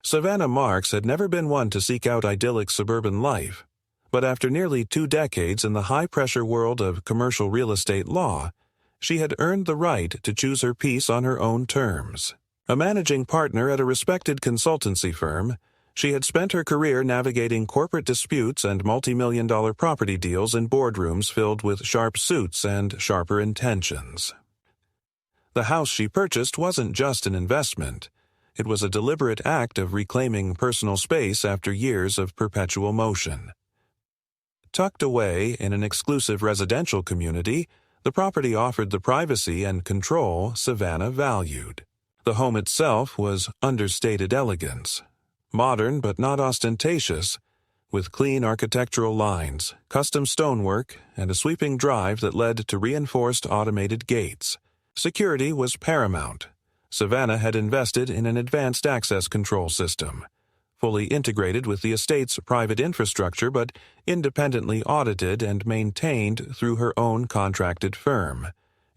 Savannah Marks had never been one to seek out idyllic suburban life, but after nearly 2 decades in the high-pressure world of commercial real estate law, she had earned the right to choose her peace on her own terms. A managing partner at a respected consultancy firm, she had spent her career navigating corporate disputes and multi-million-dollar property deals in boardrooms filled with sharp suits and sharper intentions. The house she purchased wasn't just an investment. It was a deliberate act of reclaiming personal space after years of perpetual motion. Tucked away in an exclusive residential community, the property offered the privacy and control Savannah valued. The home itself was understated elegance, modern but not ostentatious, with clean architectural lines, custom stonework, and a sweeping drive that led to reinforced automated gates. Security was paramount. Savannah had invested in an advanced access control system, fully integrated with the estate's private infrastructure but independently audited and maintained through her own contracted firm,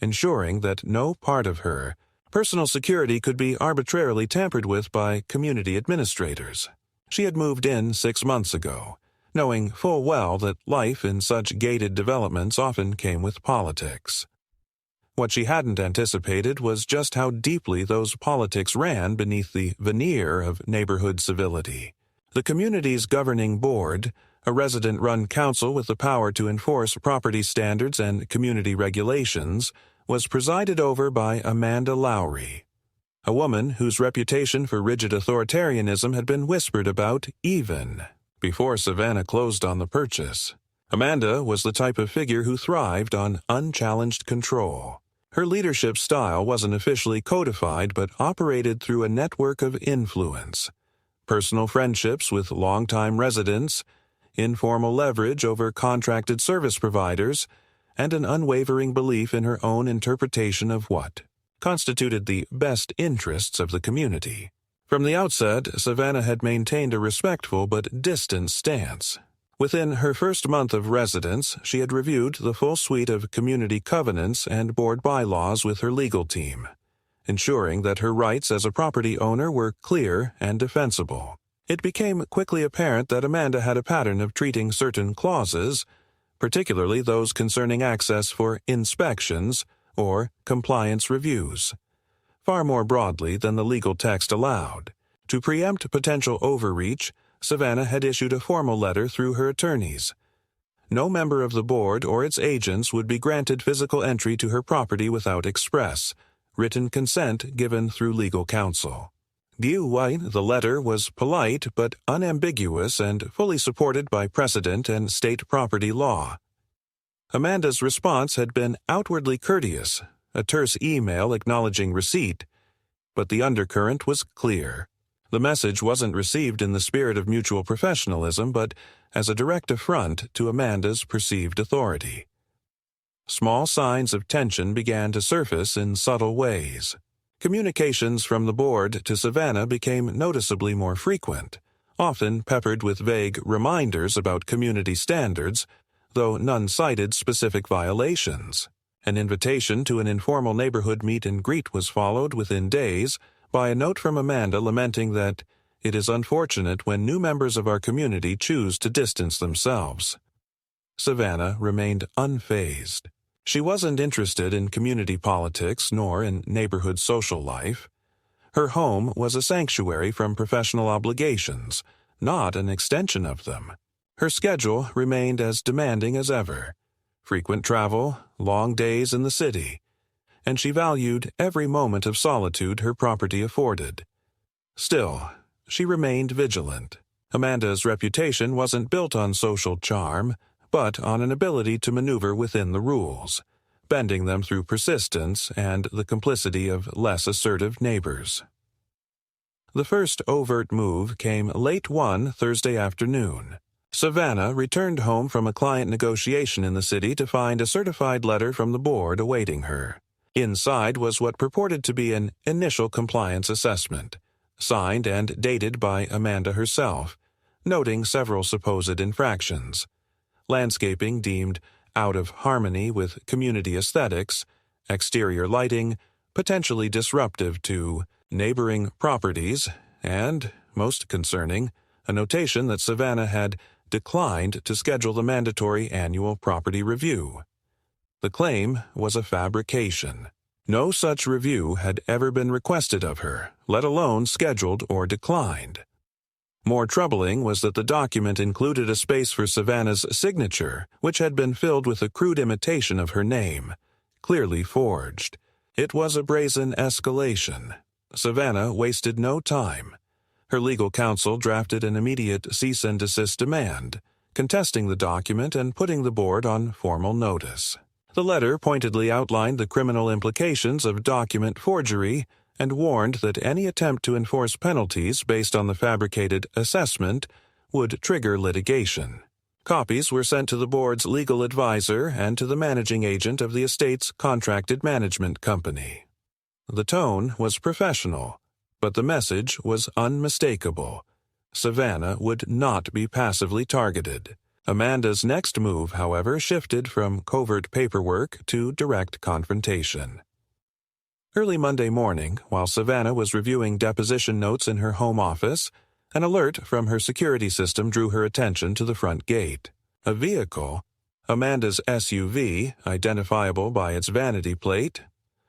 ensuring that no part of her personal security could be arbitrarily tampered with by community administrators. She had moved in 6 months ago, knowing full well that life in such gated developments often came with politics. What she hadn't anticipated was just how deeply those politics ran beneath the veneer of neighborhood civility. The community's governing board, a resident-run council with the power to enforce property standards and community regulations, was presided over by Amanda Lowry, a woman whose reputation for rigid authoritarianism had been whispered about even before Savannah closed on the purchase. Amanda was the type of figure who thrived on unchallenged control. Her leadership style wasn't officially codified but operated through a network of influence, personal friendships with longtime residents, informal leverage over contracted service providers, and an unwavering belief in her own interpretation of what constituted the best interests of the community. From the outset, Savannah had maintained a respectful but distant stance. Within her first month of residence, she had reviewed the full suite of community covenants and board bylaws with her legal team, ensuring that her rights as a property owner were clear and defensible. It became quickly apparent that Amanda had a pattern of treating certain clauses, particularly those concerning access for inspections or compliance reviews, far more broadly than the legal text allowed. To preempt potential overreach, Savannah had issued a formal letter through her attorneys. No member of the board or its agents would be granted physical entry to her property without express, written consent given through legal counsel. The letter was polite but unambiguous and fully supported by precedent and state property law. Amanda's response had been outwardly courteous, a terse email acknowledging receipt, but the undercurrent was clear. The message wasn't received in the spirit of mutual professionalism, but as a direct affront to Amanda's perceived authority. Small signs of tension began to surface in subtle ways. Communications from the board to Savannah became noticeably more frequent, often peppered with vague reminders about community standards, though none cited specific violations. An invitation to an informal neighborhood meet and greet was followed within days by a note from Amanda lamenting that it is unfortunate when new members of our community choose to distance themselves. Savannah remained unfazed. She wasn't interested in community politics nor in neighborhood social life. Her home was a sanctuary from professional obligations, not an extension of them. Her schedule remained as demanding as ever. Frequent travel, long days in the city, and she valued every moment of solitude her property afforded. Still, she remained vigilant. Amanda's reputation wasn't built on social charm, but on an ability to maneuver within the rules, bending them through persistence and the complicity of less assertive neighbors. The first overt move came late one Thursday afternoon. Savannah returned home from a client negotiation in the city to find a certified letter from the board awaiting her. Inside was what purported to be an initial compliance assessment, signed and dated by Amanda herself, noting several supposed infractions. Landscaping deemed out of harmony with community aesthetics, exterior lighting potentially disruptive to neighboring properties, and most concerning, a notation that Savannah had declined to schedule the mandatory annual property review. The claim was a fabrication. No such review had ever been requested of her, let alone scheduled or declined. More troubling was that the document included a space for Savannah's signature, which had been filled with a crude imitation of her name, clearly forged. It was a brazen escalation. Savannah wasted no time. Her legal counsel drafted an immediate cease and desist demand, contesting the document and putting the board on formal notice. The letter pointedly outlined the criminal implications of document forgery and warned that any attempt to enforce penalties based on the fabricated assessment would trigger litigation. Copies were sent to the board's legal advisor and to the managing agent of the estate's contracted management company. The tone was professional, but the message was unmistakable. Savannah would not be passively targeted. Amanda's next move, however, shifted from covert paperwork to direct confrontation. Early Monday morning, while Savannah was reviewing deposition notes in her home office, an alert from her security system drew her attention to the front gate. A vehicle, Amanda's SUV, identifiable by its vanity plate,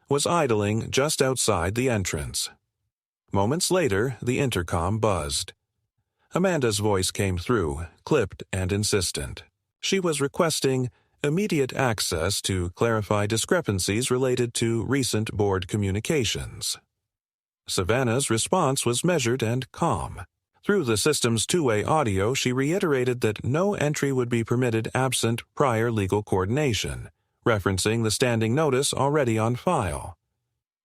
was idling just outside the entrance. Moments later, the intercom buzzed. Amanda's voice came through, clipped and insistent. She was requesting immediate access to clarify discrepancies related to recent board communications. Savannah's response was measured and calm. Through the system's two-way audio, she reiterated that no entry would be permitted absent prior legal coordination, referencing the standing notice already on file.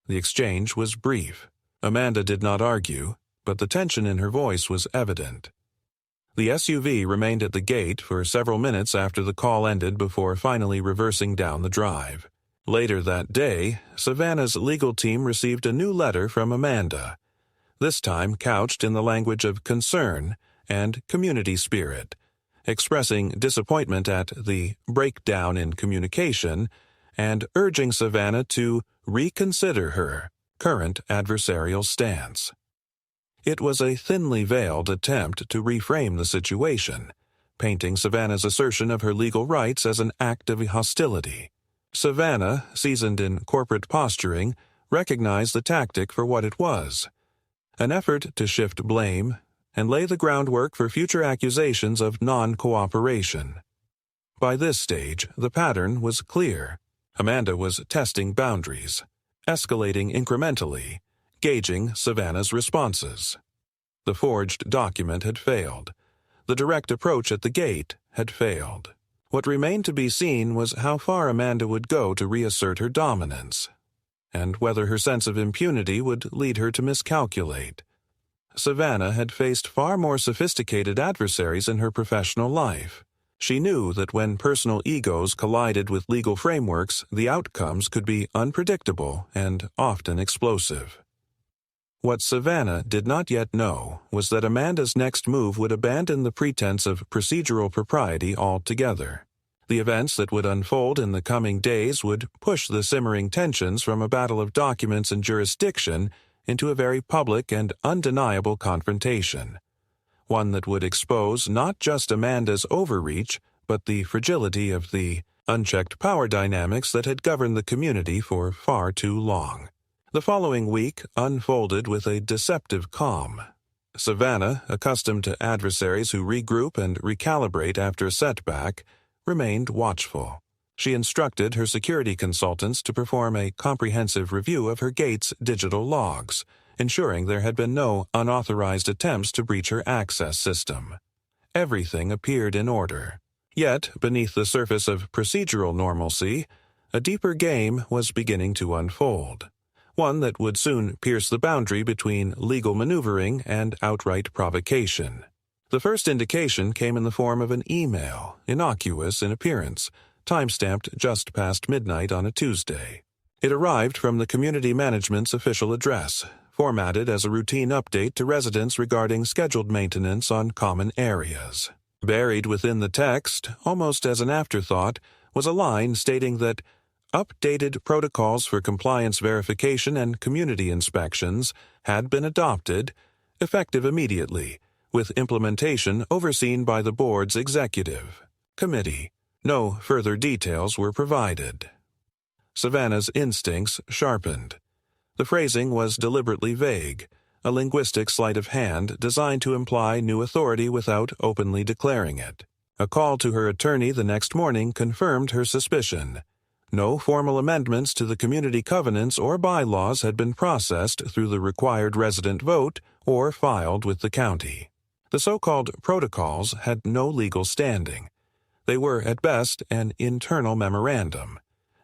The exchange was brief. Amanda did not argue, but the tension in her voice was evident. The SUV remained at the gate for several minutes after the call ended before finally reversing down the drive. Later that day, Savannah's legal team received a new letter from Amanda, this time couched in the language of concern and community spirit, expressing disappointment at the breakdown in communication and urging Savannah to reconsider her current adversarial stance. It was a thinly veiled attempt to reframe the situation, painting Savannah's assertion of her legal rights as an act of hostility. Savannah, seasoned in corporate posturing, recognized the tactic for what it was, an effort to shift blame and lay the groundwork for future accusations of non-cooperation. By this stage, the pattern was clear. Amanda was testing boundaries, escalating incrementally, gauging Savannah's responses. The forged document had failed. The direct approach at the gate had failed. What remained to be seen was how far Amanda would go to reassert her dominance, and whether her sense of impunity would lead her to miscalculate. Savannah had faced far more sophisticated adversaries in her professional life. She knew that when personal egos collided with legal frameworks, the outcomes could be unpredictable and often explosive. What Savannah did not yet know was that Amanda's next move would abandon the pretense of procedural propriety altogether. The events that would unfold in the coming days would push the simmering tensions from a battle of documents and jurisdiction into a very public and undeniable confrontation, one that would expose not just Amanda's overreach, but the fragility of the unchecked power dynamics that had governed the community for far too long. The following week unfolded with a deceptive calm. Savannah, accustomed to adversaries who regroup and recalibrate after a setback, remained watchful. She instructed her security consultants to perform a comprehensive review of her gate's digital logs, ensuring there had been no unauthorized attempts to breach her access system. Everything appeared in order. Yet, beneath the surface of procedural normalcy, a deeper game was beginning to unfold, one that would soon pierce the boundary between legal maneuvering and outright provocation. The first indication came in the form of an email, innocuous in appearance, time-stamped just past midnight on a Tuesday. It arrived from the community management's official address, formatted as a routine update to residents regarding scheduled maintenance on common areas. Buried within the text, almost as an afterthought, was a line stating that updated protocols for compliance verification and community inspections had been adopted, effective immediately, with implementation overseen by the board's executive committee. No further details were provided. Savannah's instincts sharpened. The phrasing was deliberately vague, a linguistic sleight of hand designed to imply new authority without openly declaring it. A call to her attorney the next morning confirmed her suspicion. No formal amendments to the community covenants or bylaws had been processed through the required resident vote or filed with the county. The so-called protocols had no legal standing. They were, at best, an internal memorandum.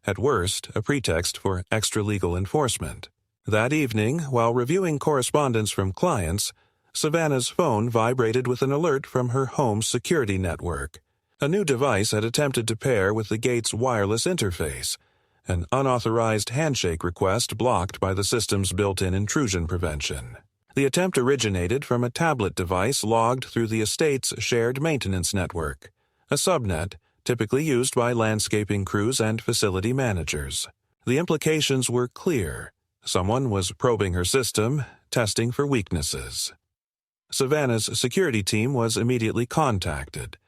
At worst, a pretext for extra-legal enforcement. That evening, while reviewing correspondence from clients, Savannah's phone vibrated with an alert from her home's security network. A new device had attempted to pair with the gate's wireless interface, an unauthorized handshake request blocked by the system's built-in intrusion prevention. The attempt originated from a tablet device logged through the estate's shared maintenance network, a subnet typically used by landscaping crews and facility managers. The implications were clear. Someone was probing her system, testing for weaknesses. Savannah's security team was immediately contacted.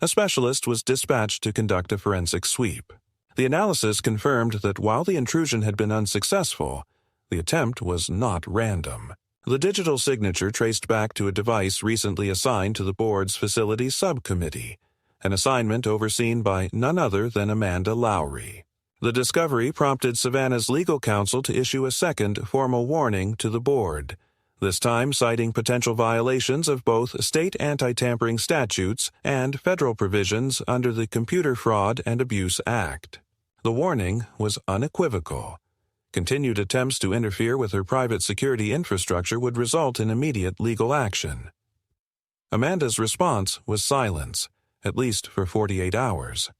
A specialist was dispatched to conduct a forensic sweep. The analysis confirmed that while the intrusion had been unsuccessful, the attempt was not random. The digital signature traced back to a device recently assigned to the board's facility subcommittee, an assignment overseen by none other than Amanda Lowry. The discovery prompted Savannah's legal counsel to issue a second formal warning to the board, this time citing potential violations of both state anti-tampering statutes and federal provisions under the Computer Fraud and Abuse Act. The warning was unequivocal. Continued attempts to interfere with her private security infrastructure would result in immediate legal action. Amanda's response was silence, at least for 48 hours.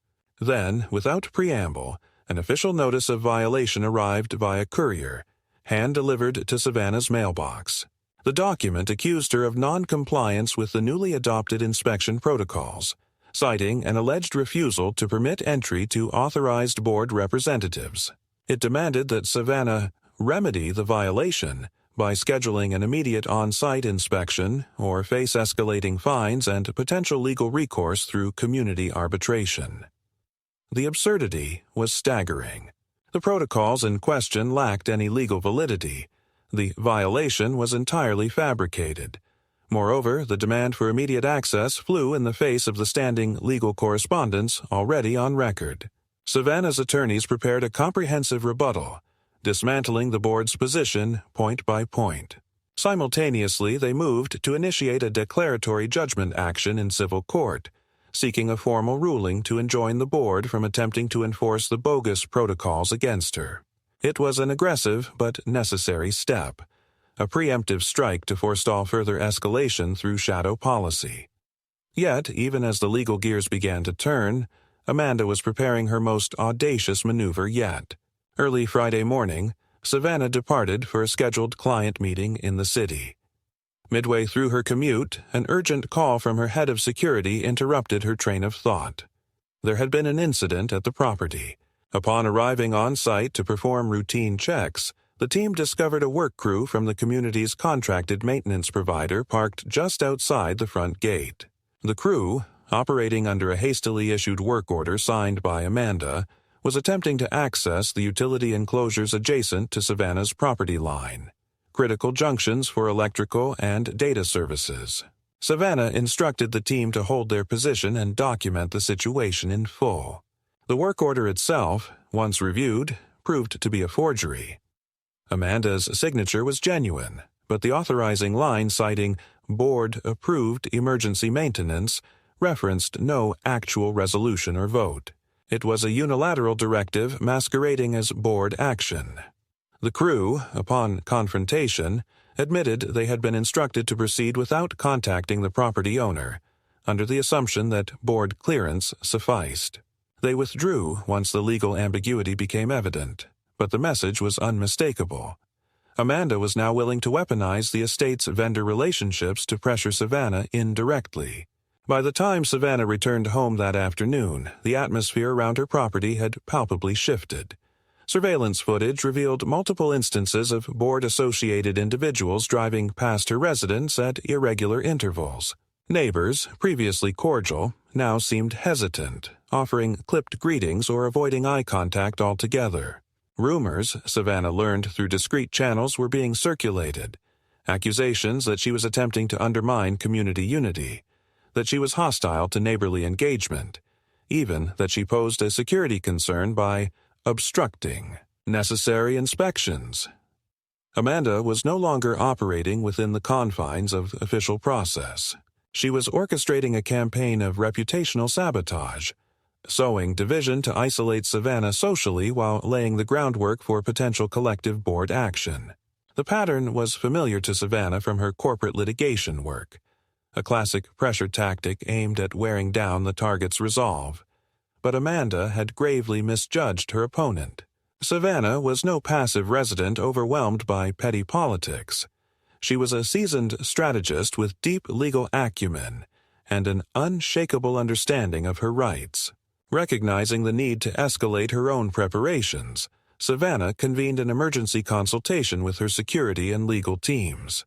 Then, without preamble, an official notice of violation arrived via courier, hand-delivered to Savannah's mailbox. The document accused her of non-compliance with the newly adopted inspection protocols, citing an alleged refusal to permit entry to authorized board representatives. It demanded that Savannah remedy the violation by scheduling an immediate on-site inspection or face escalating fines and potential legal recourse through community arbitration. The absurdity was staggering. The protocols in question lacked any legal validity. The violation was entirely fabricated. Moreover, the demand for immediate access flew in the face of the standing legal correspondence already on record. Savannah's attorneys prepared a comprehensive rebuttal, dismantling the board's position point by point. Simultaneously, they moved to initiate a declaratory judgment action in civil court, seeking a formal ruling to enjoin the board from attempting to enforce the bogus protocols against her. It was an aggressive but necessary step, a preemptive strike to forestall further escalation through shadow policy. Yet, even as the legal gears began to turn, Amanda was preparing her most audacious maneuver yet. Early Friday morning, Savannah departed for a scheduled client meeting in the city. Midway through her commute, an urgent call from her head of security interrupted her train of thought. There had been an incident at the property. Upon arriving on site to perform routine checks, the team discovered a work crew from the community's contracted maintenance provider parked just outside the front gate. The crew, operating under a hastily issued work order signed by Amanda, was attempting to access the utility enclosures adjacent to Savannah's property line, critical junctions for electrical and data services. Savannah instructed the team to hold their position and document the situation in full. The work order itself, once reviewed, proved to be a forgery. Amanda's signature was genuine, but the authorizing line citing board-approved emergency maintenance referenced no actual resolution or vote. It was a unilateral directive masquerading as board action. The crew, upon confrontation, admitted they had been instructed to proceed without contacting the property owner, under the assumption that board clearance sufficed. They withdrew once the legal ambiguity became evident, but the message was unmistakable. Amanda was now willing to weaponize the estate's vendor relationships to pressure Savannah indirectly. By the time Savannah returned home that afternoon, the atmosphere around her property had palpably shifted. Surveillance footage revealed multiple instances of board-associated individuals driving past her residence at irregular intervals. Neighbors, previously cordial, now seemed hesitant, offering clipped greetings or avoiding eye contact altogether. Rumors, Savannah learned through discreet channels, were being circulated. Accusations that she was attempting to undermine community unity, that she was hostile to neighborly engagement, even that she posed a security concern by obstructing necessary inspections. Amanda was no longer operating within the confines of official process. She was orchestrating a campaign of reputational sabotage, sowing division to isolate Savannah socially while laying the groundwork for potential collective board action. The pattern was familiar to Savannah from her corporate litigation work, a classic pressure tactic aimed at wearing down the target's resolve. But Amanda had gravely misjudged her opponent. Savannah was no passive resident overwhelmed by petty politics. She was a seasoned strategist with deep legal acumen and an unshakable understanding of her rights. Recognizing the need to escalate her own preparations, Savannah convened an emergency consultation with her security and legal teams.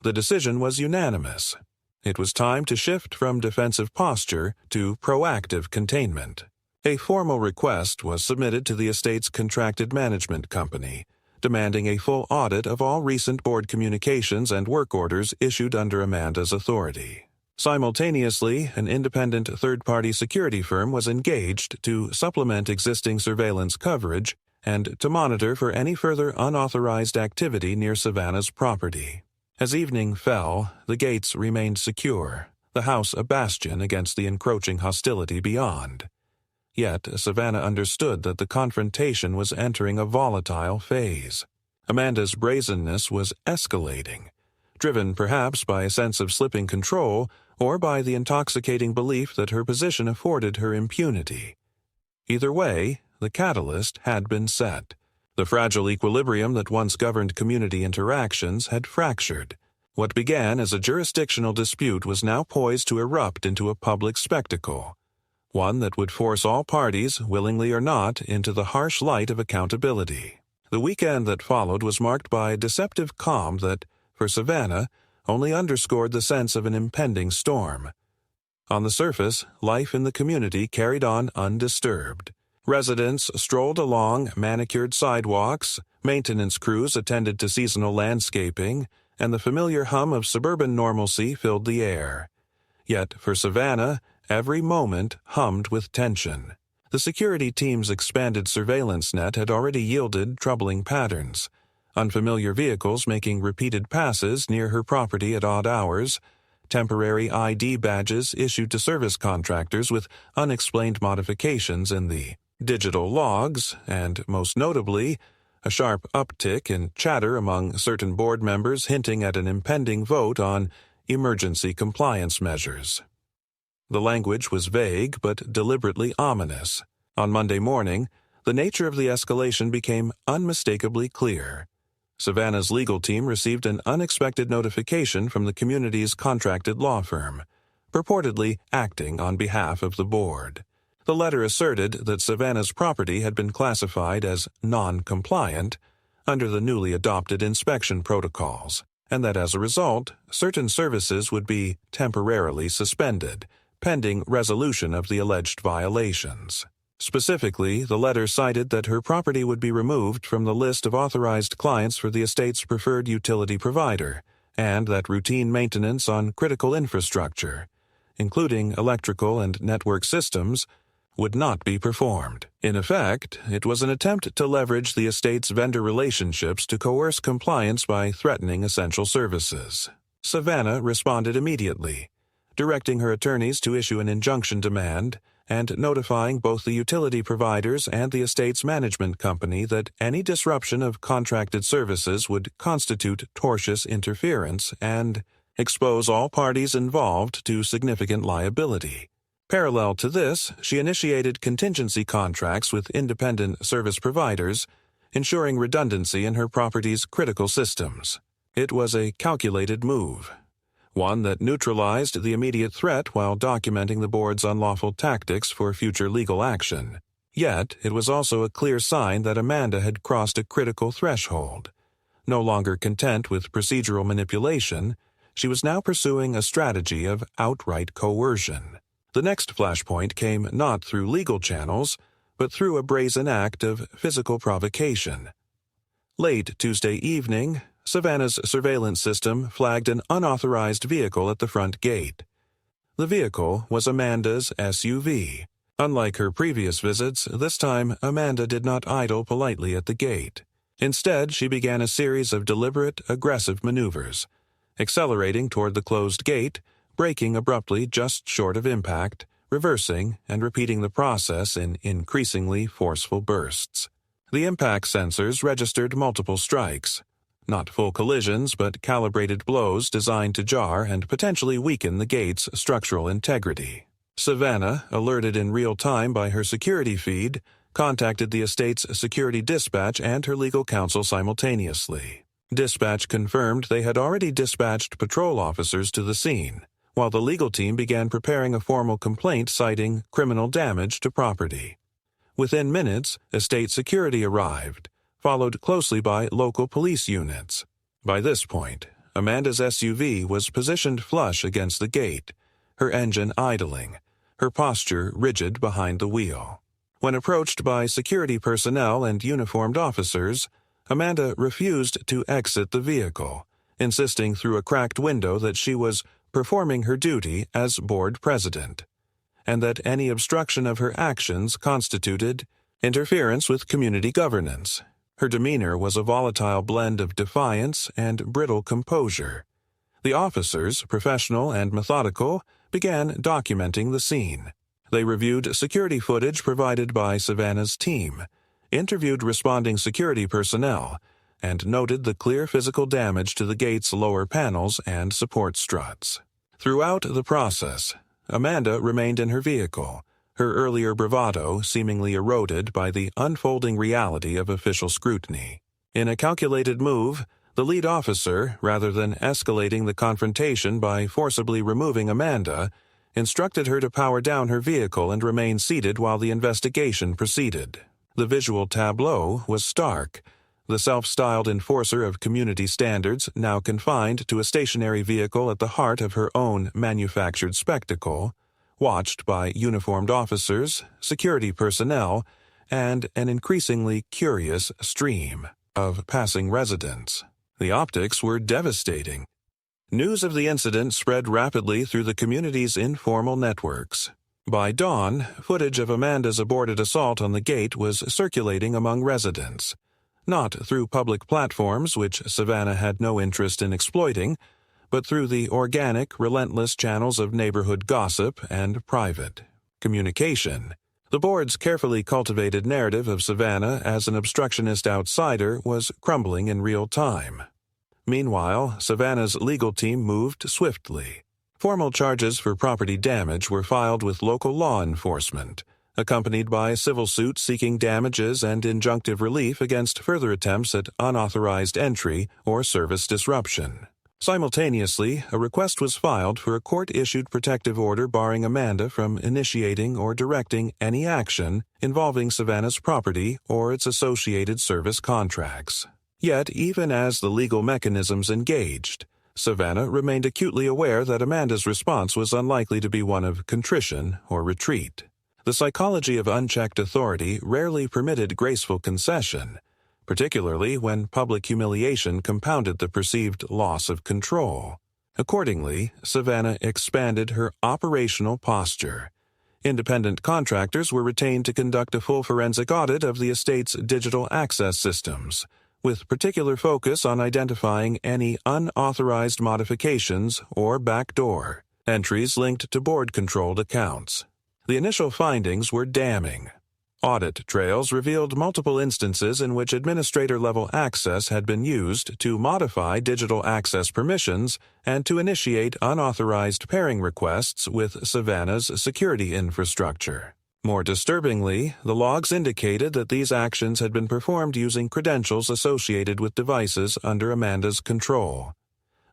The decision was unanimous. It was time to shift from defensive posture to proactive containment. A formal request was submitted to the estate's contracted management company, demanding a full audit of all recent board communications and work orders issued under Amanda's authority. Simultaneously, an independent third-party security firm was engaged to supplement existing surveillance coverage and to monitor for any further unauthorized activity near Savannah's property. As evening fell, the gates remained secure, the house a bastion against the encroaching hostility beyond. Yet Savannah understood that the confrontation was entering a volatile phase. Amanda's brazenness was escalating, driven perhaps by a sense of slipping control or by the intoxicating belief that her position afforded her impunity. Either way, the catalyst had been set. The fragile equilibrium that once governed community interactions had fractured. What began as a jurisdictional dispute was now poised to erupt into a public spectacle, one that would force all parties, willingly or not, into the harsh light of accountability. The weekend that followed was marked by a deceptive calm that, for Savannah, only underscored the sense of an impending storm. On the surface, life in the community carried on undisturbed. Residents strolled along manicured sidewalks, maintenance crews attended to seasonal landscaping, and the familiar hum of suburban normalcy filled the air. Yet, for Savannah, every moment hummed with tension. The security team's expanded surveillance net had already yielded troubling patterns. Unfamiliar vehicles making repeated passes near her property at odd hours, temporary ID badges issued to service contractors with unexplained modifications in the digital logs, and, most notably, a sharp uptick in chatter among certain board members hinting at an impending vote on emergency compliance measures. The language was vague but deliberately ominous. On Monday morning, the nature of the escalation became unmistakably clear. Savannah's legal team received an unexpected notification from the community's contracted law firm, purportedly acting on behalf of the board. The letter asserted that Savannah's property had been classified as non-compliant under the newly adopted inspection protocols, and that as a result, certain services would be temporarily suspended, pending resolution of the alleged violations. Specifically, the letter cited that her property would be removed from the list of authorized clients for the estate's preferred utility provider, and that routine maintenance on critical infrastructure, including electrical and network systems, would not be performed. In effect, it was an attempt to leverage the estate's vendor relationships to coerce compliance by threatening essential services. Savannah responded immediately, directing her attorneys to issue an injunction demand and notifying both the utility providers and the estate's management company that any disruption of contracted services would constitute tortious interference and expose all parties involved to significant liability. Parallel to this, she initiated contingency contracts with independent service providers, ensuring redundancy in her property's critical systems. It was a calculated move, one that neutralized the immediate threat while documenting the board's unlawful tactics for future legal action. Yet, it was also a clear sign that Amanda had crossed a critical threshold. No longer content with procedural manipulation, she was now pursuing a strategy of outright coercion. The next flashpoint came not through legal channels, but through a brazen act of physical provocation. Late Tuesday evening, Savannah's surveillance system flagged an unauthorized vehicle at the front gate. The vehicle was Amanda's SUV. Unlike her previous visits, this time Amanda did not idle politely at the gate. Instead, she began a series of deliberate, aggressive maneuvers, accelerating toward the closed gate, braking abruptly just short of impact, reversing, and repeating the process in increasingly forceful bursts. The impact sensors registered multiple strikes. Not full collisions, but calibrated blows designed to jar and potentially weaken the gate's structural integrity. Savannah, alerted in real time by her security feed, contacted the estate's security dispatch and her legal counsel simultaneously. Dispatch confirmed they had already dispatched patrol officers to the scene, while the legal team began preparing a formal complaint citing criminal damage to property. Within minutes, estate security arrived, followed closely by local police units. By this point, Amanda's SUV was positioned flush against the gate, her engine idling, her posture rigid behind the wheel. When approached by security personnel and uniformed officers, Amanda refused to exit the vehicle, insisting through a cracked window that she was performing her duty as board president, and that any obstruction of her actions constituted interference with community governance. Her demeanor was a volatile blend of defiance and brittle composure. The officers, professional and methodical, began documenting the scene. They reviewed security footage provided by Savannah's team, interviewed responding security personnel, and noted the clear physical damage to the gate's lower panels and support struts. Throughout the process, Amanda remained in her vehicle, her earlier bravado seemingly eroded by the unfolding reality of official scrutiny. In a calculated move, the lead officer, rather than escalating the confrontation by forcibly removing Amanda, instructed her to power down her vehicle and remain seated while the investigation proceeded. The visual tableau was stark. The self-styled enforcer of community standards, now confined to a stationary vehicle at the heart of her own manufactured spectacle, watched by uniformed officers, security personnel, and an increasingly curious stream of passing residents. The optics were devastating. News of the incident spread rapidly through the community's informal networks. By dawn, footage of Amanda's aborted assault on the gate was circulating among residents, not through public platforms which Savannah had no interest in exploiting, but through the organic, relentless channels of neighborhood gossip and private communication. The board's carefully cultivated narrative of Savannah as an obstructionist outsider was crumbling in real time. Meanwhile, Savannah's legal team moved swiftly. Formal charges for property damage were filed with local law enforcement, accompanied by a civil suit seeking damages and injunctive relief against further attempts at unauthorized entry or service disruption. Simultaneously, a request was filed for a court-issued protective order barring Amanda from initiating or directing any action involving Savannah's property or its associated service contracts. Yet, even as the legal mechanisms engaged, Savannah remained acutely aware that Amanda's response was unlikely to be one of contrition or retreat. The psychology of unchecked authority rarely permitted graceful concession, particularly when public humiliation compounded the perceived loss of control. Accordingly, Savannah expanded her operational posture. Independent contractors were retained to conduct a full forensic audit of the estate's digital access systems, with particular focus on identifying any unauthorized modifications or backdoor entries linked to board-controlled accounts. The initial findings were damning. Audit trails revealed multiple instances in which administrator-level access had been used to modify digital access permissions and to initiate unauthorized pairing requests with Savannah's security infrastructure. More disturbingly, the logs indicated that these actions had been performed using credentials associated with devices under Amanda's control,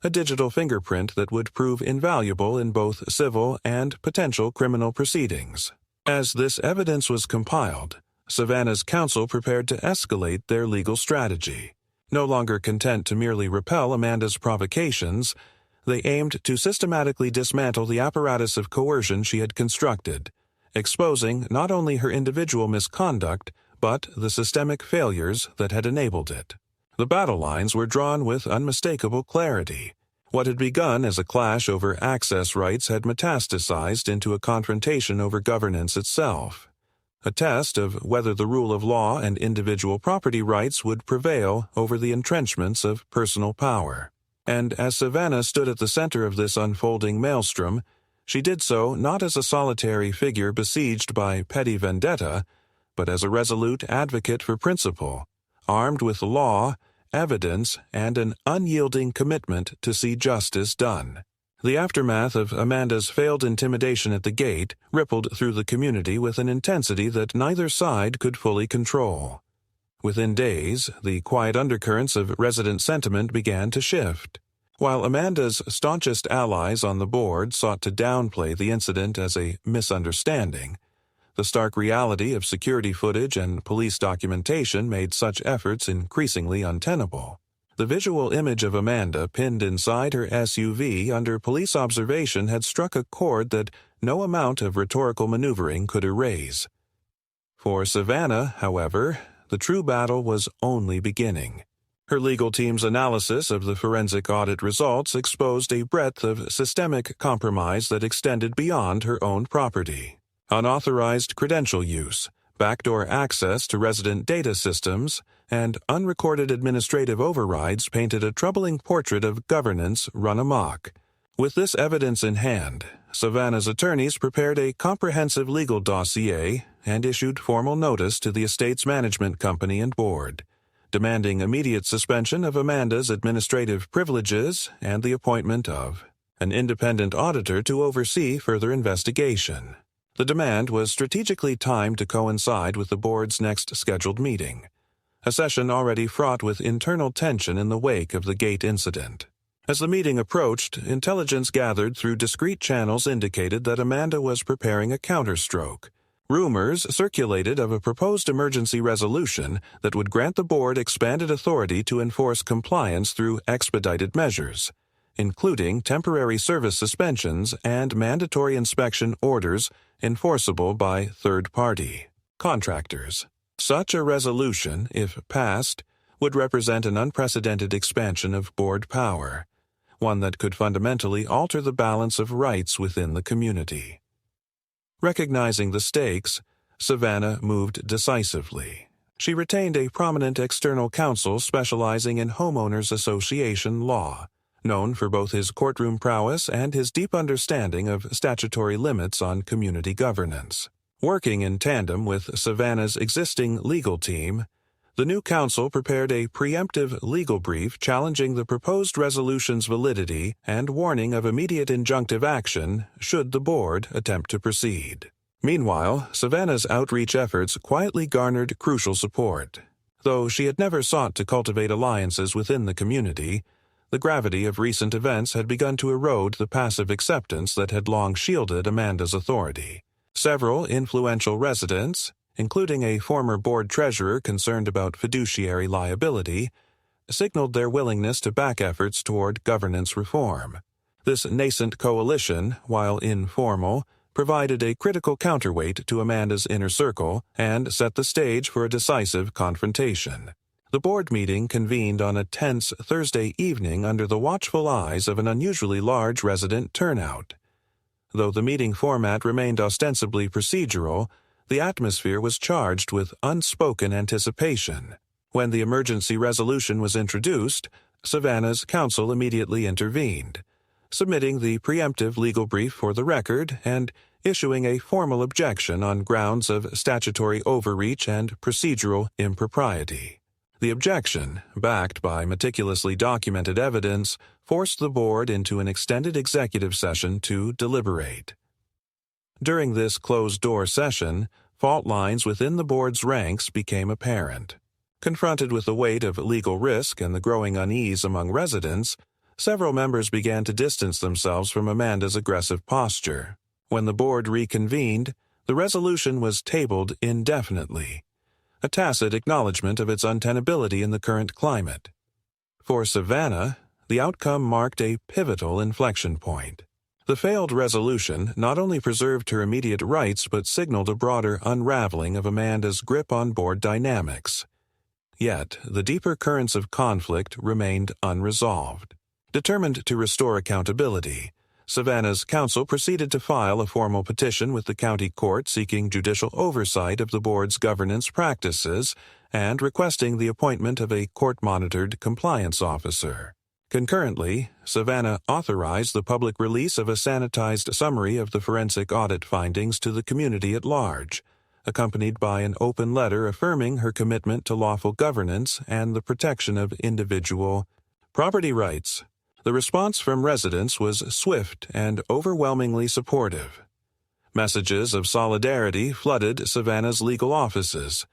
a digital fingerprint that would prove invaluable in both civil and potential criminal proceedings. As this evidence was compiled, Savannah's counsel prepared to escalate their legal strategy. No longer content to merely repel Amanda's provocations, they aimed to systematically dismantle the apparatus of coercion she had constructed, exposing not only her individual misconduct, but the systemic failures that had enabled it. The battle lines were drawn with unmistakable clarity. What had begun as a clash over access rights had metastasized into a confrontation over governance itself, a test of whether the rule of law and individual property rights would prevail over the entrenchments of personal power. And as Savannah stood at the center of this unfolding maelstrom, she did so not as a solitary figure besieged by petty vendetta, but as a resolute advocate for principle, armed with law, evidence, and an unyielding commitment to see justice done. The aftermath of Amanda's failed intimidation at the gate rippled through the community with an intensity that neither side could fully control. Within days, the quiet undercurrents of resident sentiment began to shift. While Amanda's staunchest allies on the board sought to downplay the incident as a misunderstanding, the stark reality of security footage and police documentation made such efforts increasingly untenable. The visual image of Amanda pinned inside her SUV under police observation had struck a chord that no amount of rhetorical maneuvering could erase. For Savannah, however, the true battle was only beginning. Her legal team's analysis of the forensic audit results exposed a breadth of systemic compromise that extended beyond her own property. Unauthorized credential use, backdoor access to resident data systems, and unrecorded administrative overrides painted a troubling portrait of governance run amok. With this evidence in hand, Savannah's attorneys prepared a comprehensive legal dossier and issued formal notice to the estate's management company and board, demanding immediate suspension of Amanda's administrative privileges and the appointment of an independent auditor to oversee further investigation. The demand was strategically timed to coincide with the board's next scheduled meeting, a session already fraught with internal tension in the wake of the gate incident. As the meeting approached, intelligence gathered through discreet channels indicated that Amanda was preparing a counterstroke. Rumors circulated of a proposed emergency resolution that would grant the board expanded authority to enforce compliance through expedited measures, including temporary service suspensions and mandatory inspection orders enforceable by third-party contractors. Such a resolution, if passed, would represent an unprecedented expansion of board power, one that could fundamentally alter the balance of rights within the community. Recognizing the stakes, Savannah moved decisively. She retained a prominent external counsel specializing in homeowners association law, known for both his courtroom prowess and his deep understanding of statutory limits on community governance. Working in tandem with Savannah's existing legal team, the new counsel prepared a preemptive legal brief challenging the proposed resolution's validity and warning of immediate injunctive action should the board attempt to proceed. Meanwhile, Savannah's outreach efforts quietly garnered crucial support. Though she had never sought to cultivate alliances within the community, the gravity of recent events had begun to erode the passive acceptance that had long shielded Amanda's authority. Several influential residents, including a former board treasurer concerned about fiduciary liability, signaled their willingness to back efforts toward governance reform. This nascent coalition, while informal, provided a critical counterweight to Amanda's inner circle and set the stage for a decisive confrontation. The board meeting convened on a tense Thursday evening under the watchful eyes of an unusually large resident turnout. Though the meeting format remained ostensibly procedural, the atmosphere was charged with unspoken anticipation. When the emergency resolution was introduced, Savannah's counsel immediately intervened, submitting the preemptive legal brief for the record and issuing a formal objection on grounds of statutory overreach and procedural impropriety. The objection, backed by meticulously documented evidence, forced the board into an extended executive session to deliberate. During this closed-door session, fault lines within the board's ranks became apparent. Confronted with the weight of legal risk and the growing unease among residents, several members began to distance themselves from Amanda's aggressive posture. When the board reconvened, the resolution was tabled indefinitely, a tacit acknowledgement of its untenability in the current climate. For Savannah, the outcome marked a pivotal inflection point. The failed resolution not only preserved her immediate rights but signaled a broader unraveling of Amanda's grip on board dynamics. Yet, the deeper currents of conflict remained unresolved. Determined to restore accountability, Savannah's counsel proceeded to file a formal petition with the county court seeking judicial oversight of the board's governance practices and requesting the appointment of a court-monitored compliance officer. Concurrently, Savannah authorized the public release of a sanitized summary of the forensic audit findings to the community at large, accompanied by an open letter affirming her commitment to lawful governance and the protection of individual property rights. The response from residents was swift and overwhelmingly supportive. Messages of solidarity flooded Savannah's legal offices,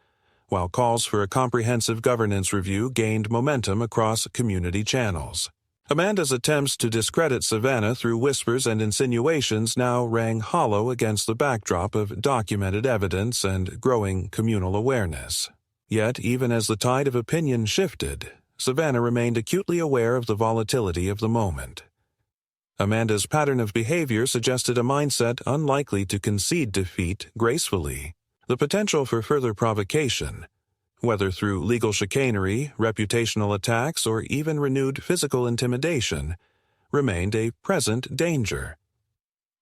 while calls for a comprehensive governance review gained momentum across community channels. Amanda's attempts to discredit Savannah through whispers and insinuations now rang hollow against the backdrop of documented evidence and growing communal awareness. Yet, even as the tide of opinion shifted, Savannah remained acutely aware of the volatility of the moment. Amanda's pattern of behavior suggested a mindset unlikely to concede defeat gracefully. The potential for further provocation, whether through legal chicanery, reputational attacks, or even renewed physical intimidation, remained a present danger.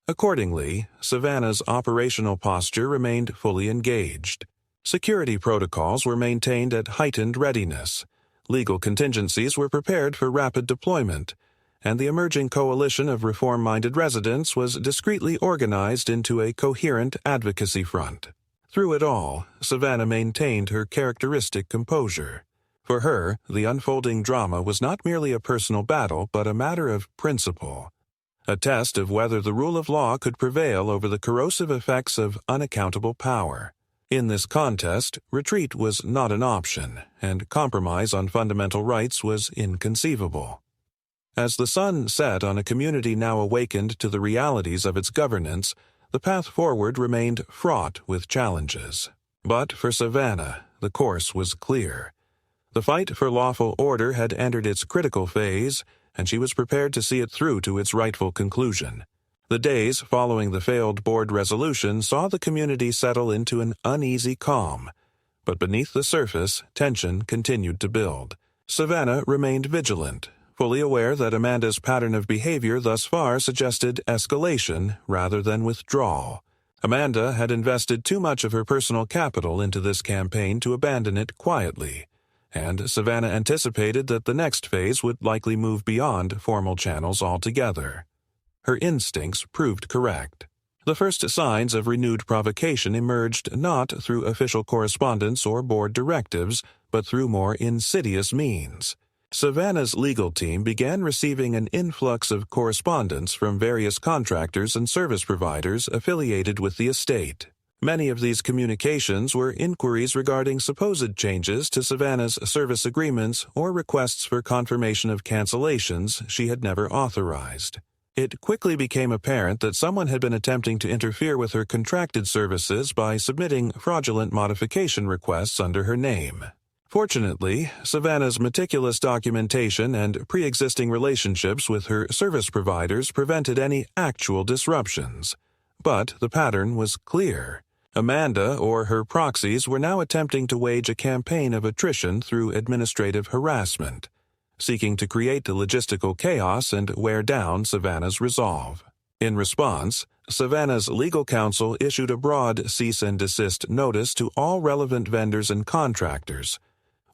Accordingly, Savannah's operational posture remained fully engaged. Security protocols were maintained at heightened readiness, legal contingencies were prepared for rapid deployment, and the emerging coalition of reform-minded residents was discreetly organized into a coherent advocacy front. Through it all, Savannah maintained her characteristic composure. For her, the unfolding drama was not merely a personal battle, but a matter of principle, a test of whether the rule of law could prevail over the corrosive effects of unaccountable power. In this contest, retreat was not an option, and compromise on fundamental rights was inconceivable. As the sun set on a community now awakened to the realities of its governance, the path forward remained fraught with challenges. But for Savannah, the course was clear. The fight for lawful order had entered its critical phase, and she was prepared to see it through to its rightful conclusion. The days following the failed board resolution saw the community settle into an uneasy calm, but beneath the surface, tension continued to build. Savannah remained vigilant, fully aware that Amanda's pattern of behavior thus far suggested escalation rather than withdrawal. Amanda had invested too much of her personal capital into this campaign to abandon it quietly, and Savannah anticipated that the next phase would likely move beyond formal channels altogether. Her instincts proved correct. The first signs of renewed provocation emerged not through official correspondence or board directives, but through more insidious means. Savannah's legal team began receiving an influx of correspondence from various contractors and service providers affiliated with the estate. Many of these communications were inquiries regarding supposed changes to Savannah's service agreements or requests for confirmation of cancellations she had never authorized. It quickly became apparent that someone had been attempting to interfere with her contracted services by submitting fraudulent modification requests under her name. Fortunately, Savannah's meticulous documentation and pre-existing relationships with her service providers prevented any actual disruptions. But the pattern was clear. Amanda or her proxies were now attempting to wage a campaign of attrition through administrative harassment, seeking to create logistical chaos and wear down Savannah's resolve. In response, Savannah's legal counsel issued a broad cease and desist notice to all relevant vendors and contractors,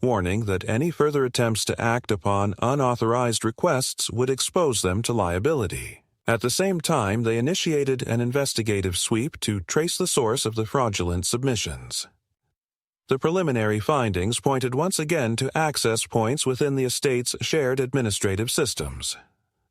warning that any further attempts to act upon unauthorized requests would expose them to liability. At the same time, they initiated an investigative sweep to trace the source of the fraudulent submissions. The preliminary findings pointed once again to access points within the estate's shared administrative systems.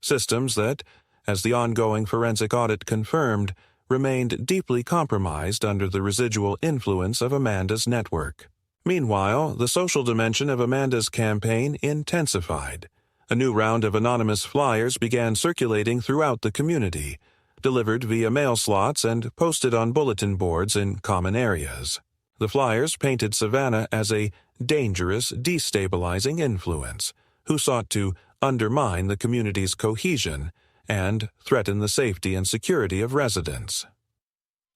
Systems that, as the ongoing forensic audit confirmed, remained deeply compromised under the residual influence of Amanda's network. Meanwhile, the social dimension of Amanda's campaign intensified. A new round of anonymous flyers began circulating throughout the community, delivered via mail slots and posted on bulletin boards in common areas. The flyers painted Savannah as a dangerous, destabilizing influence who sought to undermine the community's cohesion and threaten the safety and security of residents.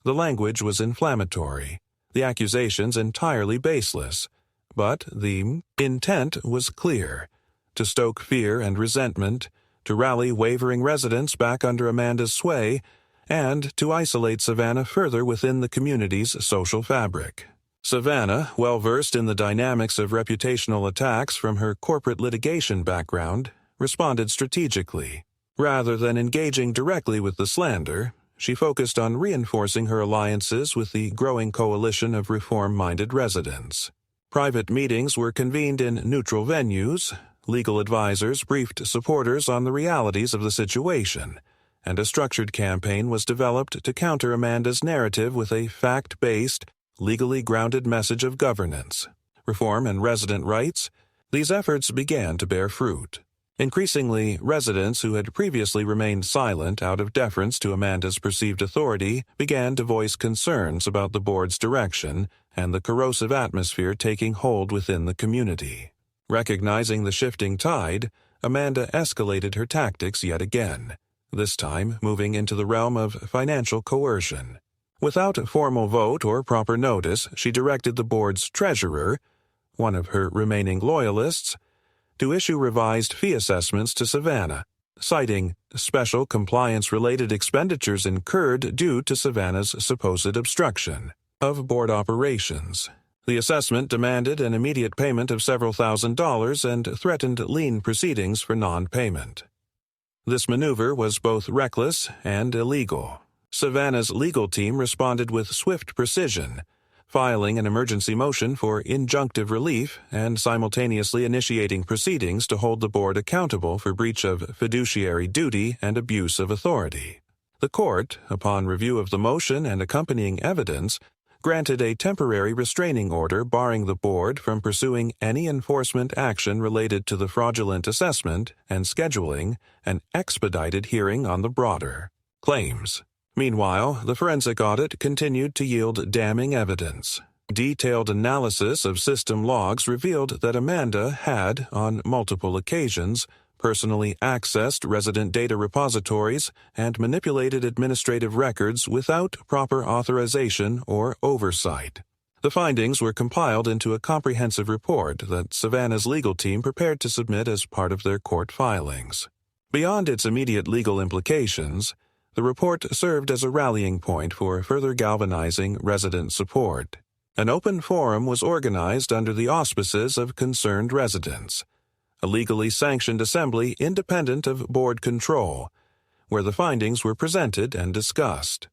The language was inflammatory, the accusations entirely baseless, but the intent was clear: to stoke fear and resentment, to rally wavering residents back under Amanda's sway, and to isolate Savannah further within the community's social fabric. Savannah, well-versed in the dynamics of reputational attacks from her corporate litigation background, responded strategically. Rather than engaging directly with the slander, she focused on reinforcing her alliances with the growing coalition of reform-minded residents. Private meetings were convened in neutral venues, legal advisors briefed supporters on the realities of the situation, and a structured campaign was developed to counter Amanda's narrative with a fact-based, legally grounded message of governance, reform, and resident rights. These efforts began to bear fruit. Increasingly, residents who had previously remained silent out of deference to Amanda's perceived authority began to voice concerns about the board's direction and the corrosive atmosphere taking hold within the community. Recognizing the shifting tide, Amanda escalated her tactics yet again, this time moving into the realm of financial coercion. Without a formal vote or proper notice, she directed the board's treasurer, one of her remaining loyalists, to issue revised fee assessments to Savannah, citing special compliance-related expenditures incurred due to Savannah's supposed obstruction of board operations. The assessment demanded an immediate payment of several $1,000s and threatened lien proceedings for non-payment. This maneuver was both reckless and illegal. Savannah's legal team responded with swift precision, filing an emergency motion for injunctive relief and simultaneously initiating proceedings to hold the board accountable for breach of fiduciary duty and abuse of authority. The court, upon review of the motion and accompanying evidence, granted a temporary restraining order barring the board from pursuing any enforcement action related to the fraudulent assessment and scheduling an expedited hearing on the broader claims. Meanwhile, the forensic audit continued to yield damning evidence. Detailed analysis of system logs revealed that Amanda had, on multiple occasions, personally accessed resident data repositories and manipulated administrative records without proper authorization or oversight. The findings were compiled into a comprehensive report that Savannah's legal team prepared to submit as part of their court filings. Beyond its immediate legal implications, the report served as a rallying point for further galvanizing resident support. An open forum was organized under the auspices of concerned residents, a legally sanctioned assembly independent of board control, where the findings were presented and discussed.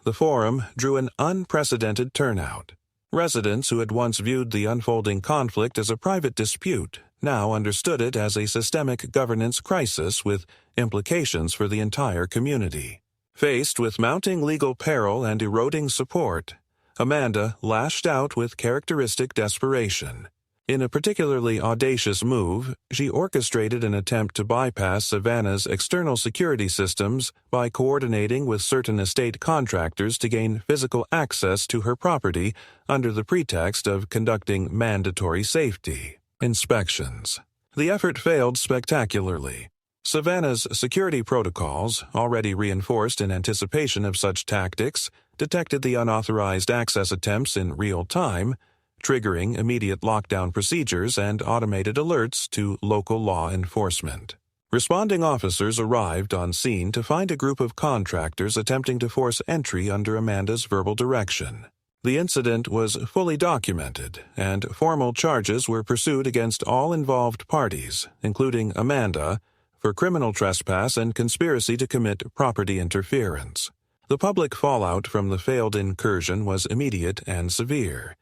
The forum drew an unprecedented turnout. Residents who had once viewed the unfolding conflict as a private dispute now understood it as a systemic governance crisis with implications for the entire community. Faced with mounting legal peril and eroding support, Amanda lashed out with characteristic desperation. In a particularly audacious move, she orchestrated an attempt to bypass Savannah's external security systems by coordinating with certain estate contractors to gain physical access to her property under the pretext of conducting mandatory safety inspections. The effort failed spectacularly. Savannah's security protocols, already reinforced in anticipation of such tactics, detected the unauthorized access attempts in real time, triggering immediate lockdown procedures and automated alerts to local law enforcement. Responding officers arrived on scene to find a group of contractors attempting to force entry under Amanda's verbal direction. The incident was fully documented, and formal charges were pursued against all involved parties, including Amanda, for criminal trespass and conspiracy to commit property interference. The public fallout from the failed incursion was immediate and severe.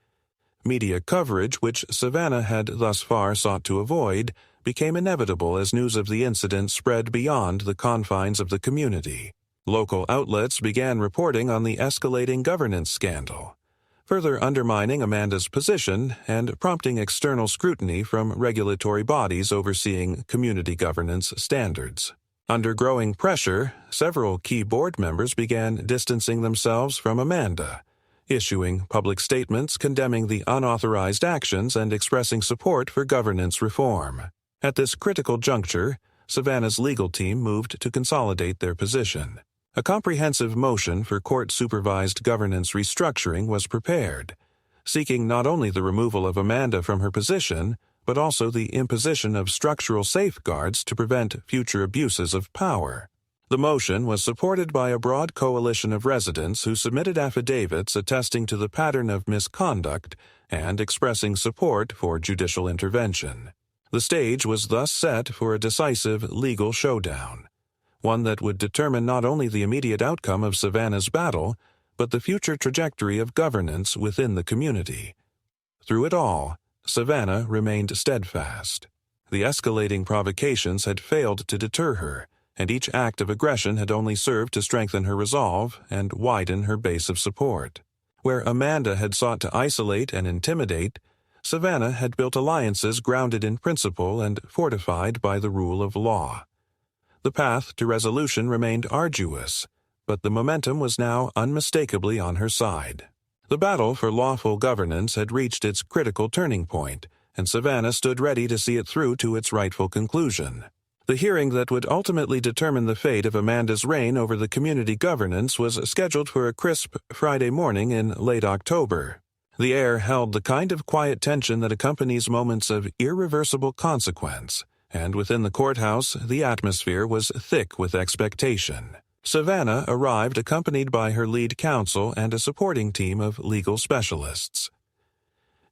Media coverage, which Savannah had thus far sought to avoid, became inevitable as news of the incident spread beyond the confines of the community. Local outlets began reporting on the escalating governance scandal, further undermining Amanda's position and prompting external scrutiny from regulatory bodies overseeing community governance standards. Under growing pressure, several key board members began distancing themselves from Amanda, issuing public statements condemning the unauthorized actions and expressing support for governance reform. At this critical juncture, Savannah's legal team moved to consolidate their position. A comprehensive motion for court-supervised governance restructuring was prepared, seeking not only the removal of Amanda from her position, but also the imposition of structural safeguards to prevent future abuses of power. The motion was supported by a broad coalition of residents who submitted affidavits attesting to the pattern of misconduct and expressing support for judicial intervention. The stage was thus set for a decisive legal showdown, one that would determine not only the immediate outcome of Savannah's battle, but the future trajectory of governance within the community. Through it all, Savannah remained steadfast. The escalating provocations had failed to deter her, and each act of aggression had only served to strengthen her resolve and widen her base of support. Where Amanda had sought to isolate and intimidate, Savannah had built alliances grounded in principle and fortified by the rule of law. The path to resolution remained arduous, but the momentum was now unmistakably on her side. The battle for lawful governance had reached its critical turning point, and Savannah stood ready to see it through to its rightful conclusion. The hearing that would ultimately determine the fate of Amanda's reign over the community governance was scheduled for a crisp Friday morning in late October. The air held the kind of quiet tension that accompanies moments of irreversible consequence, and within the courthouse the atmosphere was thick with expectation. Savannah arrived accompanied by her lead counsel and a supporting team of legal specialists.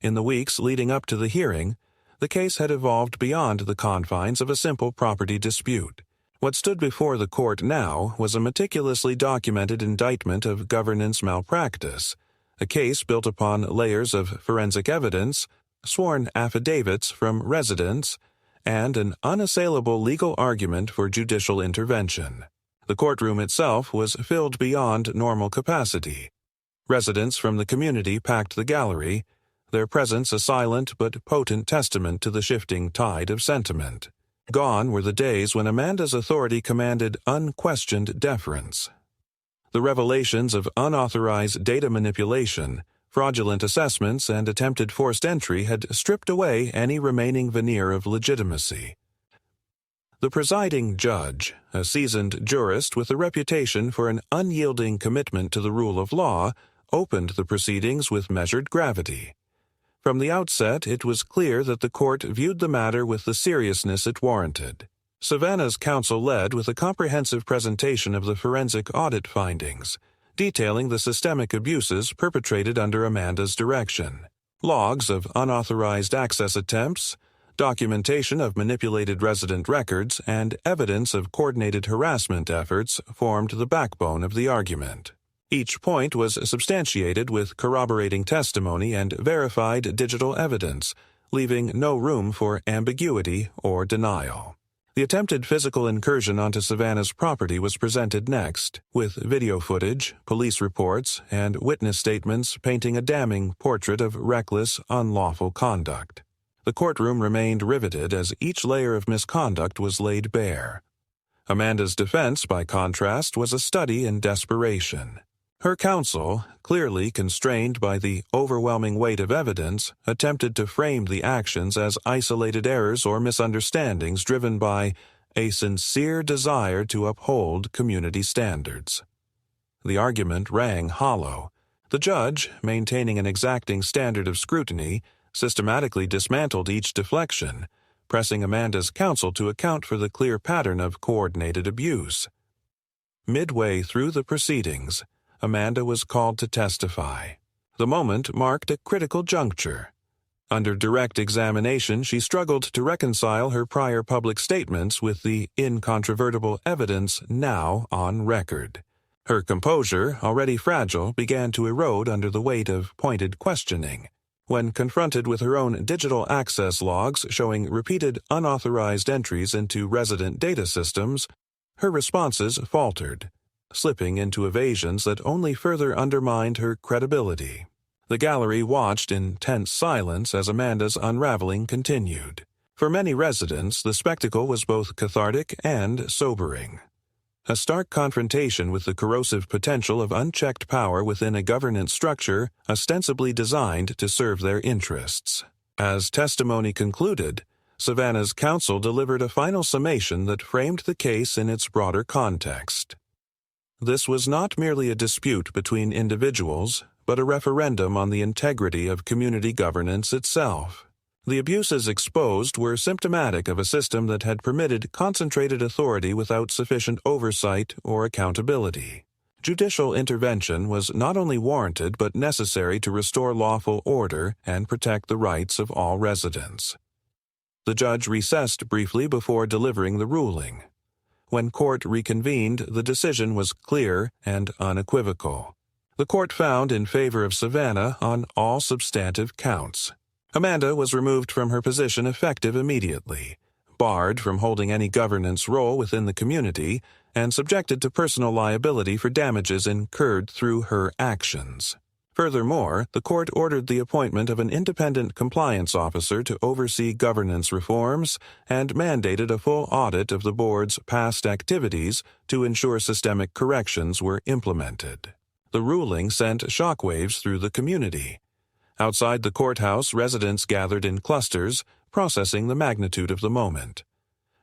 In the weeks leading up to the hearing, the case had evolved beyond the confines of a simple property dispute. What stood before the court now was a meticulously documented indictment of governance malpractice, a case built upon layers of forensic evidence, sworn affidavits from residents, and an unassailable legal argument for judicial intervention. The courtroom itself was filled beyond normal capacity. Residents from the community packed the gallery, their presence a silent but potent testament to the shifting tide of sentiment. Gone were the days when Amanda's authority commanded unquestioned deference. The revelations of unauthorized data manipulation, fraudulent assessments, and attempted forced entry had stripped away any remaining veneer of legitimacy. The presiding judge, a seasoned jurist with a reputation for an unyielding commitment to the rule of law, opened the proceedings with measured gravity. From the outset, it was clear that the court viewed the matter with the seriousness it warranted. Savannah's counsel led with a comprehensive presentation of the forensic audit findings, detailing the systemic abuses perpetrated under Amanda's direction. Logs of unauthorized access attempts, documentation of manipulated resident records, and evidence of coordinated harassment efforts formed the backbone of the argument. Each point was substantiated with corroborating testimony and verified digital evidence, leaving no room for ambiguity or denial. The attempted physical incursion onto Savannah's property was presented next, with video footage, police reports, and witness statements painting a damning portrait of reckless, unlawful conduct. The courtroom remained riveted as each layer of misconduct was laid bare. Amanda's defense, by contrast, was a study in desperation. Her counsel, clearly constrained by the overwhelming weight of evidence, attempted to frame the actions as isolated errors or misunderstandings driven by a sincere desire to uphold community standards. The argument rang hollow. The judge, maintaining an exacting standard of scrutiny, systematically dismantled each deflection, pressing Amanda's counsel to account for the clear pattern of coordinated abuse. Midway through the proceedings, Amanda was called to testify. The moment marked a critical juncture. Under direct examination, she struggled to reconcile her prior public statements with the incontrovertible evidence now on record. Her composure, already fragile, began to erode under the weight of pointed questioning. When confronted with her own digital access logs showing repeated unauthorized entries into resident data systems, her responses faltered, slipping into evasions that only further undermined her credibility. The gallery watched in tense silence as Amanda's unraveling continued. For many residents, the spectacle was both cathartic and sobering. a stark confrontation with the corrosive potential of unchecked power within a governance structure ostensibly designed to serve their interests. As testimony concluded, Savannah's counsel delivered a final summation that framed the case in its broader context. This was not merely a dispute between individuals, but a referendum on the integrity of community governance itself. The abuses exposed were symptomatic of a system that had permitted concentrated authority without sufficient oversight or accountability. Judicial intervention was not only warranted but necessary to restore lawful order and protect the rights of all residents. The judge recessed briefly before delivering the ruling. When court reconvened, the decision was clear and unequivocal. The court found in favor of Savannah on all substantive counts. Amanda was removed from her position effective immediately, barred from holding any governance role within the community, and subjected to personal liability for damages incurred through her actions. Furthermore, the court ordered the appointment of an independent compliance officer to oversee governance reforms and mandated a full audit of the board's past activities to ensure systemic corrections were implemented. The ruling sent shockwaves through the community. Outside the courthouse, residents gathered in clusters, processing the magnitude of the moment.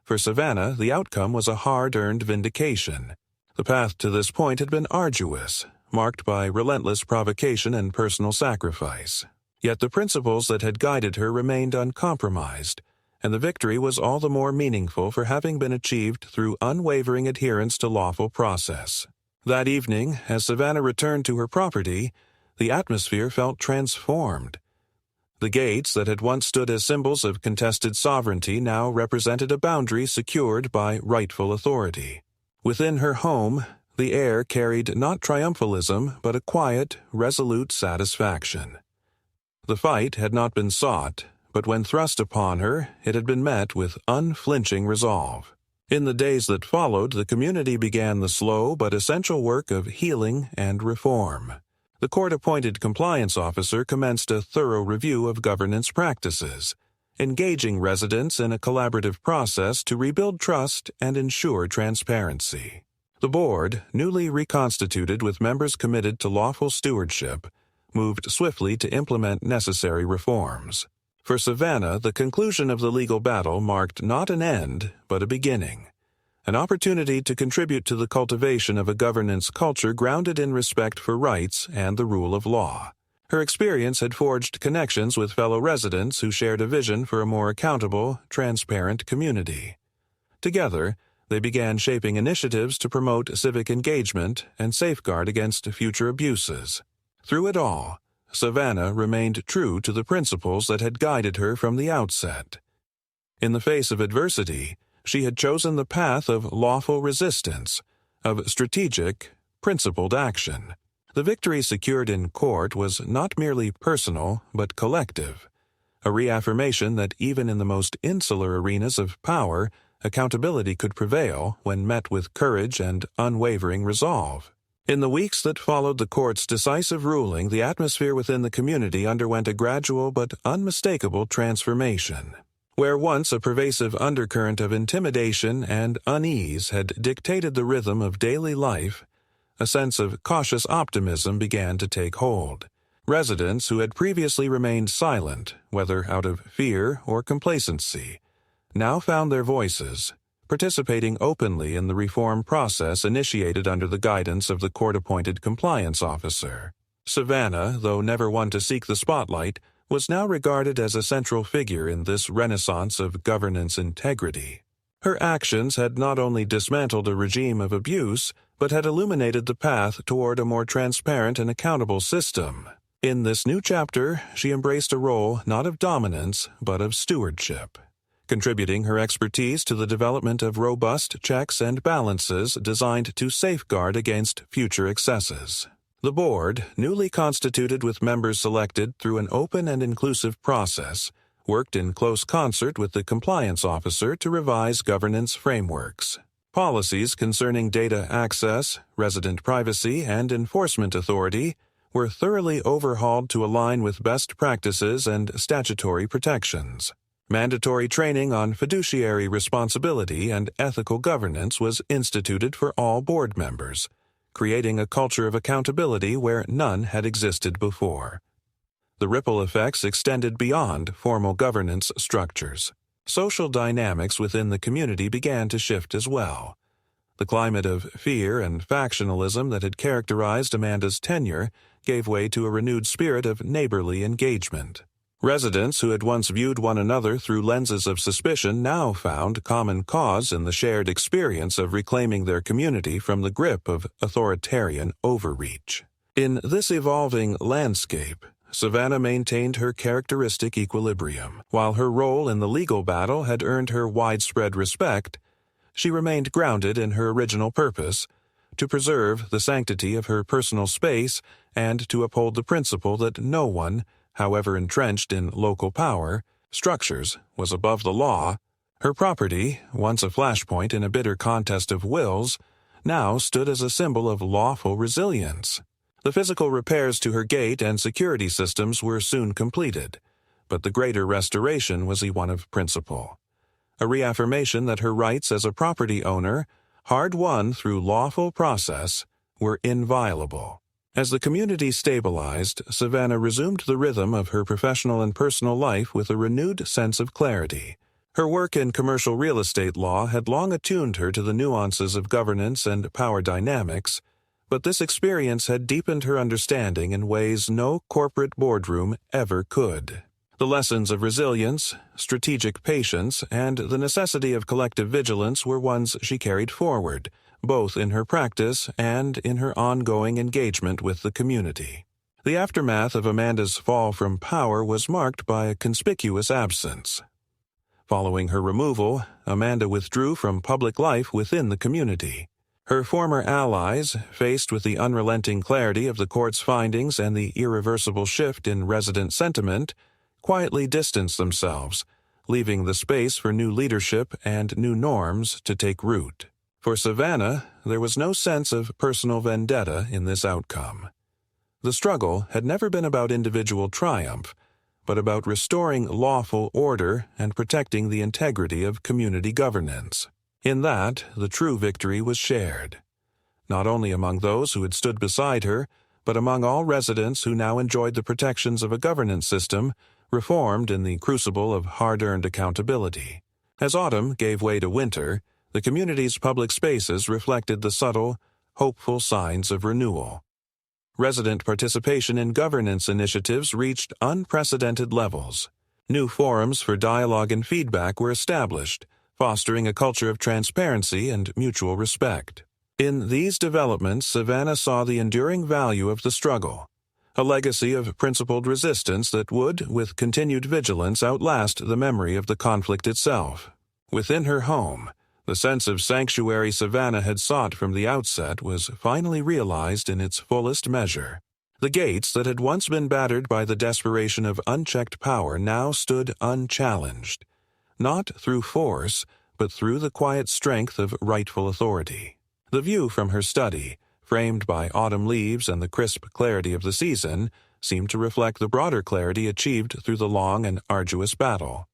For Savannah, the outcome was a hard-earned vindication. The path to this point had been arduous, marked by relentless provocation and personal sacrifice. Yet the principles that had guided her remained uncompromised, and the victory was all the more meaningful for having been achieved through unwavering adherence to lawful process. That evening, as Savannah returned to her property, the atmosphere felt transformed. The gates that had once stood as symbols of contested sovereignty now represented a boundary secured by rightful authority. Within her home, the air carried not triumphalism, but a quiet, resolute satisfaction. The fight had not been sought, but when thrust upon her, it had been met with unflinching resolve. In the days that followed, the community began the slow but essential work of healing and reform. The court-appointed compliance officer commenced a thorough review of governance practices, engaging residents in a collaborative process to rebuild trust and ensure transparency. The board, newly reconstituted with members committed to lawful stewardship, moved swiftly to implement necessary reforms. For Savannah, the conclusion of the legal battle marked not an end, but a beginning. An opportunity to contribute to the cultivation of a governance culture grounded in respect for rights and the rule of law. Her experience had forged connections with fellow residents who shared a vision for a more accountable, transparent community. Together, they began shaping initiatives to promote civic engagement and safeguard against future abuses. Through it all, Savannah remained true to the principles that had guided her from the outset. In the face of adversity, she had chosen the path of lawful resistance, of strategic, principled action. The victory secured in court was not merely personal, but collective, a reaffirmation that even in the most insular arenas of power, accountability could prevail when met with courage and unwavering resolve. In the weeks that followed the court's decisive ruling, the atmosphere within the community underwent a gradual but unmistakable transformation. Where once a pervasive undercurrent of intimidation and unease had dictated the rhythm of daily life, a sense of cautious optimism began to take hold. Residents who had previously remained silent, whether out of fear or complacency, now found their voices, participating openly in the reform process initiated under the guidance of the court-appointed compliance officer. Savannah, though never one to seek the spotlight, was now regarded as a central figure in this renaissance of governance integrity. Her actions had not only dismantled a regime of abuse, but had illuminated the path toward a more transparent and accountable system. In this new chapter, she embraced a role not of dominance, but of stewardship, contributing her expertise to the development of robust checks and balances designed to safeguard against future excesses. The board, newly constituted with members selected through an open and inclusive process, worked in close concert with the compliance officer to revise governance frameworks. Policies concerning data access, resident privacy, and enforcement authority were thoroughly overhauled to align with best practices and statutory protections. Mandatory training on fiduciary responsibility and ethical governance was instituted for all board members, creating a culture of accountability where none had existed before. The ripple effects extended beyond formal governance structures. Social dynamics within the community began to shift as well. The climate of fear and factionalism that had characterized Amanda's tenure gave way to a renewed spirit of neighborly engagement. Residents who had once viewed one another through lenses of suspicion now found common cause in the shared experience of reclaiming their community from the grip of authoritarian overreach. In this evolving landscape, Savannah maintained her characteristic equilibrium. While her role in the legal battle had earned her widespread respect, she remained grounded in her original purpose, to preserve the sanctity of her personal space and to uphold the principle that no one, however entrenched in local power structures, was above the law. Her property, once a flashpoint in a bitter contest of wills, now stood as a symbol of lawful resilience. The physical repairs to her gate and security systems were soon completed, but the greater restoration was one of principle. A reaffirmation that her rights as a property owner, hard-won through lawful process, were inviolable. As the community stabilized, Savannah resumed the rhythm of her professional and personal life with a renewed sense of clarity. Her work in commercial real estate law had long attuned her to the nuances of governance and power dynamics, but this experience had deepened her understanding in ways no corporate boardroom ever could. The lessons of resilience, strategic patience, and the necessity of collective vigilance were ones she carried forward, both in her practice and in her ongoing engagement with the community. The aftermath of Amanda's fall from power was marked by a conspicuous absence. Following her removal, Amanda withdrew from public life within the community. Her former allies, faced with the unrelenting clarity of the court's findings and the irreversible shift in resident sentiment, quietly distanced themselves, leaving the space for new leadership and new norms to take root. For Savannah, there was no sense of personal vendetta in this outcome. The struggle had never been about individual triumph, but about restoring lawful order and protecting the integrity of community governance. In that, the true victory was shared, not only among those who had stood beside her, but among all residents who now enjoyed the protections of a governance system reformed in the crucible of hard-earned accountability. As autumn gave way to winter, the community's public spaces reflected the subtle, hopeful signs of renewal. Resident participation in governance initiatives reached unprecedented levels. New forums for dialogue and feedback were established, fostering a culture of transparency and mutual respect. In these developments, Savannah saw the enduring value of the struggle, a legacy of principled resistance that would, with continued vigilance, outlast the memory of the conflict itself. Within her home, the sense of sanctuary Savannah had sought from the outset was finally realized in its fullest measure. The gates that had once been battered by the desperation of unchecked power now stood unchallenged, not through force, but through the quiet strength of rightful authority. The view from her study, framed by autumn leaves and the crisp clarity of the season, seemed to reflect the broader clarity achieved through the long and arduous battle.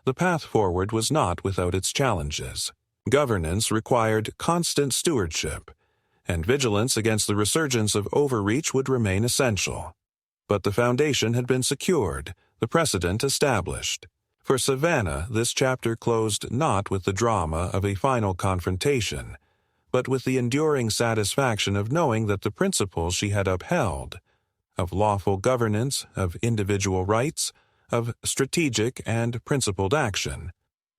The path forward was not without its challenges. Governance required constant stewardship, and vigilance against the resurgence of overreach would remain essential. But the foundation had been secured, the precedent established. For Savannah, this chapter closed not with the drama of a final confrontation, but with the enduring satisfaction of knowing that the principles she had upheld, of lawful governance, of individual rights, of strategic and principled action,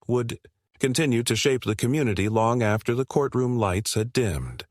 would continue to shape the community long after the courtroom lights had dimmed.